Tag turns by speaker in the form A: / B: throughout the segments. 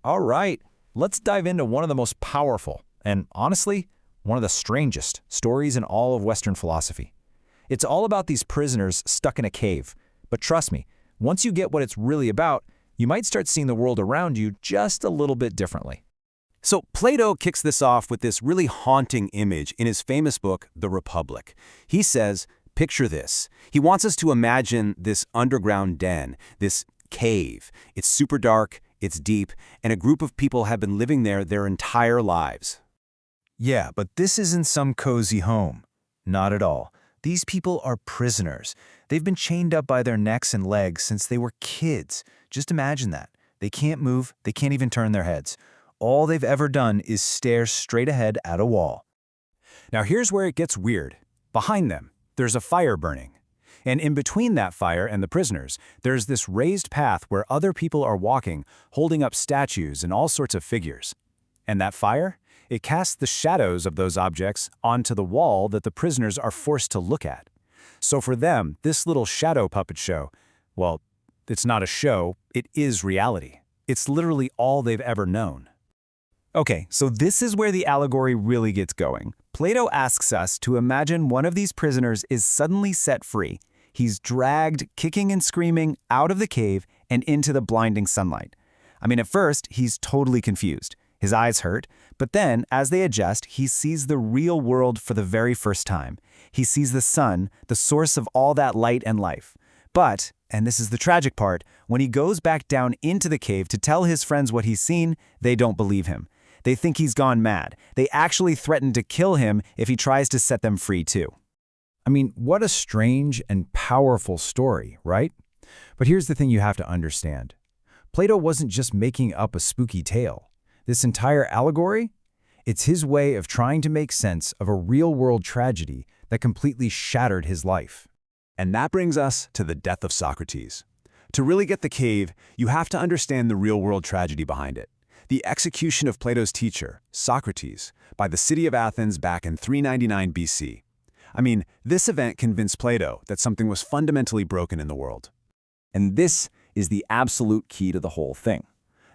A: All right, let's dive into one of the most powerful, and honestly, one of the strangest stories in all of Western philosophy. It's all about these prisoners stuck in a cave. But trust me, once you get what it's really about, you might start seeing the world around you just a little bit differently.
B: So Plato kicks this off with this really haunting image in his famous book, The Republic. He says, picture this. He wants us to imagine this underground den, this cave. It's super dark, it's deep, and a group of people have been living there their entire lives.
C: Yeah, but this isn't some cozy home. Not at all. These people are prisoners. They've been chained up by their necks and legs since they were kids. Just imagine that. They can't move, they can't even turn their heads. All they've ever done is stare straight ahead at a wall.
B: Now here's where it gets weird. Behind them, there's a fire burning. And in between that fire and the prisoners, there's this raised path where other people are walking, holding up statues and all sorts of figures. And that fire? It casts the shadows of those objects onto the wall that the prisoners are forced to look at. So for them, this little shadow puppet show, well, it's not a show, it is reality. It's literally all they've ever known.
D: Okay, so this is where the allegory really gets going. Plato asks us to imagine one of these prisoners is suddenly set free. He's dragged, kicking and screaming, out of the cave and into the blinding sunlight. I mean, at first, he's totally confused. His eyes hurt, but then, as they adjust, he sees the real world for the very first time. He sees the sun, the source of all that light and life. But, and this is the tragic part, when he goes back down into the cave to tell his friends what he's seen, they don't believe him. They think he's gone mad. They actually threaten to kill him if he tries to set them free too.
A: I mean, what a strange and powerful story, right? But here's the thing you have to understand. Plato wasn't just making up a spooky tale. This entire allegory? It's his way of trying to make sense of a real-world tragedy that completely shattered his life.
B: And that brings us to the death of Socrates. To really get the cave, you have to understand the real-world tragedy behind it. The execution of Plato's teacher, Socrates, by the city of Athens back in 399 BC. I mean, this event convinced Plato that something was fundamentally broken in the world.
E: And this is the absolute key to the whole thing.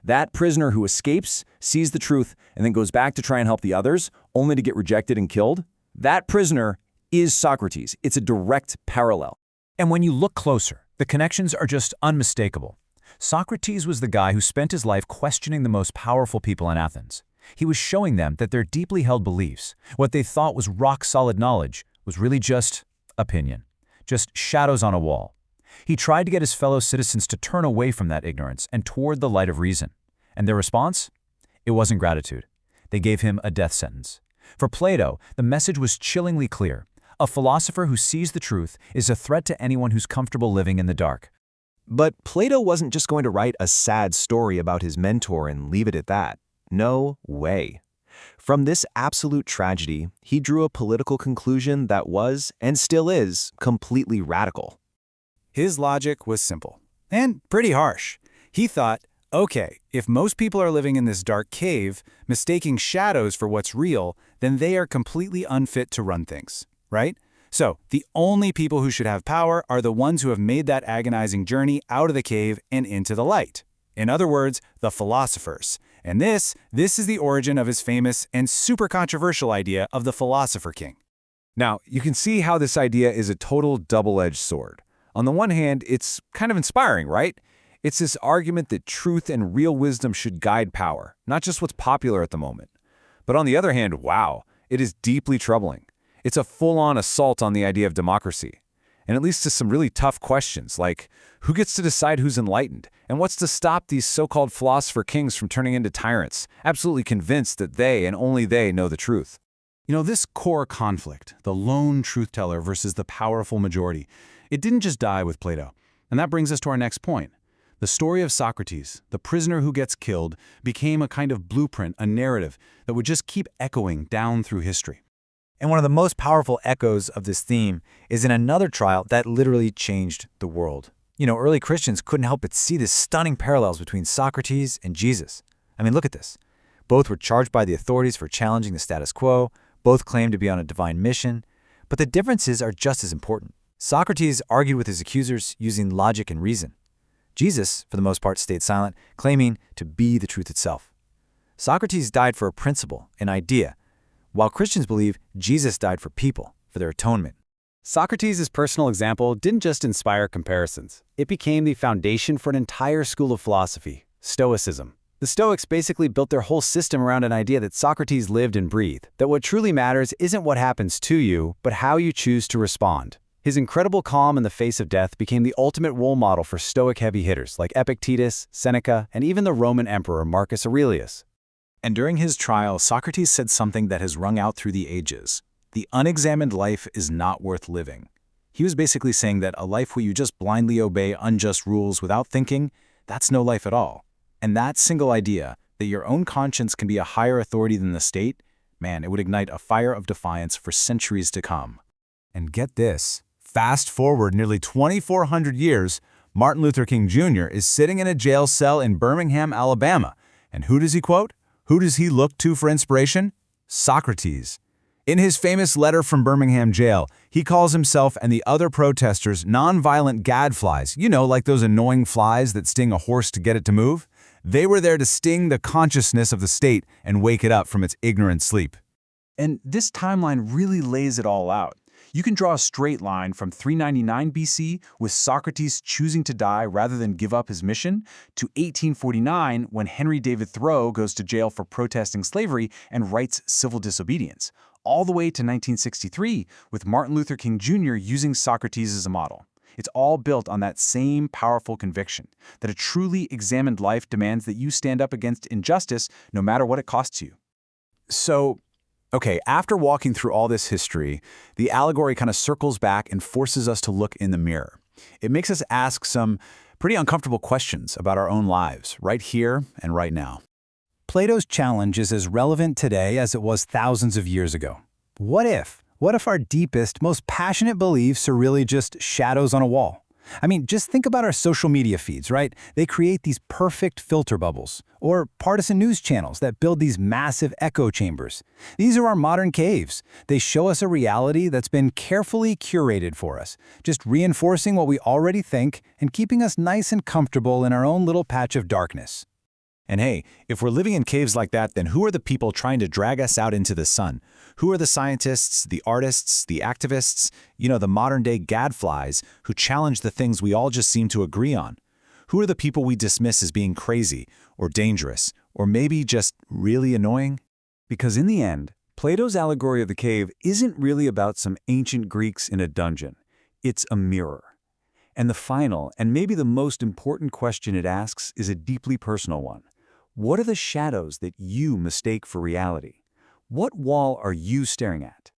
E: That prisoner who escapes, sees the truth, and then goes back to try and help the others, only to get rejected and killed, that prisoner is Socrates. It's a direct parallel.
A: And when you look closer, the connections are just unmistakable. Socrates was the guy who spent his life questioning the most powerful people in Athens. He was showing them that their deeply held beliefs, what they thought was rock-solid knowledge, was really just opinion, just shadows on a wall. He tried to get his fellow citizens to turn away from that ignorance and toward the light of reason. And their response? It wasn't gratitude. They gave him a death sentence. For Plato, the message was chillingly clear. A philosopher who sees the truth is a threat to anyone who's comfortable living in the dark.
C: But Plato wasn't just going to write a sad story about his mentor and leave it at that. No way. From this absolute tragedy, he drew a political conclusion that was, and still is, completely radical.
B: His logic was simple and pretty harsh. He thought, okay, if most people are living in this dark cave, mistaking shadows for what's real, then they are completely unfit to run things, right? So the only people who should have power are the ones who have made that agonizing journey out of the cave and into the light. In other words, the philosophers. And this is the origin of his famous and super controversial idea of the Philosopher-King.
F: Now, you can see how this idea is a total double-edged sword. On the one hand, it's kind of inspiring, right? It's this argument that truth and real wisdom should guide power, not just what's popular at the moment. But on the other hand, wow, it is deeply troubling. It's a full-on assault on the idea of democracy. And it leads to some really tough questions, like who gets to decide who's enlightened? And what's to stop these so-called philosopher-kings from turning into tyrants, absolutely convinced that they and only they know the truth?
B: You know, this core conflict, the lone truth-teller versus the powerful majority, it didn't just die with Plato. And that brings us to our next point. The story of Socrates, the prisoner who gets killed, became a kind of blueprint, a narrative that would just keep echoing down through history.
D: And one of the most powerful echoes of this theme is in another trial that literally changed the world. You know, early Christians couldn't help but see the stunning parallels between Socrates and Jesus. I mean, look at this. Both were charged by the authorities for challenging the status quo. Both claimed to be on a divine mission. But the differences are just as important. Socrates argued with his accusers using logic and reason.
B: Jesus, for the most part, stayed silent, claiming to be the truth itself. Socrates died for a principle, an idea, while Christians believe Jesus died for people, for their atonement.
D: Socrates' personal example didn't just inspire comparisons. It became the foundation for an entire school of philosophy, Stoicism. The Stoics basically built their whole system around an idea that Socrates lived and breathed, that what truly matters isn't what happens to you, but how you choose to respond. His incredible calm in the face of death became the ultimate role model for Stoic heavy hitters like Epictetus, Seneca, and even the Roman Emperor Marcus Aurelius.
B: And during his trial, Socrates said something that has rung out through the ages. The unexamined life is not worth living. He was basically saying that a life where you just blindly obey unjust rules without thinking, that's no life at all. And that single idea, that your own conscience can be a higher authority than the state, man, it would ignite a fire of defiance for centuries to come.
C: And get this, fast forward nearly 2,400 years, Martin Luther King Jr. is sitting in a jail cell in Birmingham, Alabama. And who does he quote? Who does he look to for inspiration? Socrates. In his famous letter from Birmingham jail, he calls himself and the other protesters nonviolent gadflies, like those annoying flies that sting a horse to get it to move. They were there to sting the consciousness of the state and wake it up from its ignorant sleep.
F: And this timeline really lays it all out. You can draw a straight line from 399 BC, with Socrates choosing to die rather than give up his mission, to 1849, when Henry David Thoreau goes to jail for protesting slavery and writes civil disobedience, all the way to 1963, with Martin Luther King Jr. using Socrates as a model. It's all built on that same powerful conviction, that a truly examined life demands that you stand up against injustice no matter what it costs you.
B: So, okay, after walking through all this history, the allegory kind of circles back and forces us to look in the mirror. It makes us ask some pretty uncomfortable questions about our own lives, right here and right now.
D: Plato's challenge is as relevant today as it was thousands of years ago. What if? What if our deepest, most passionate beliefs are really just shadows on a wall? I mean, just think about our social media feeds, right? They create these perfect filter bubbles, or partisan news channels that build these massive echo chambers. These are our modern caves. They show us a reality that's been carefully curated for us, just reinforcing what we already think and keeping us nice and comfortable in our own little patch of darkness.
B: And hey, if we're living in caves like that, then who are the people trying to drag us out into the sun? Who are the scientists, the artists, the activists, the modern-day gadflies who challenge the things we all just seem to agree on? Who are the people we dismiss as being crazy or dangerous or maybe just really annoying?
E: Because in the end, Plato's allegory of the cave isn't really about some ancient Greeks in a dungeon. It's a mirror. And the final, and maybe the most important question it asks is a deeply personal one. What are the shadows that you mistake for reality? What wall are you staring at?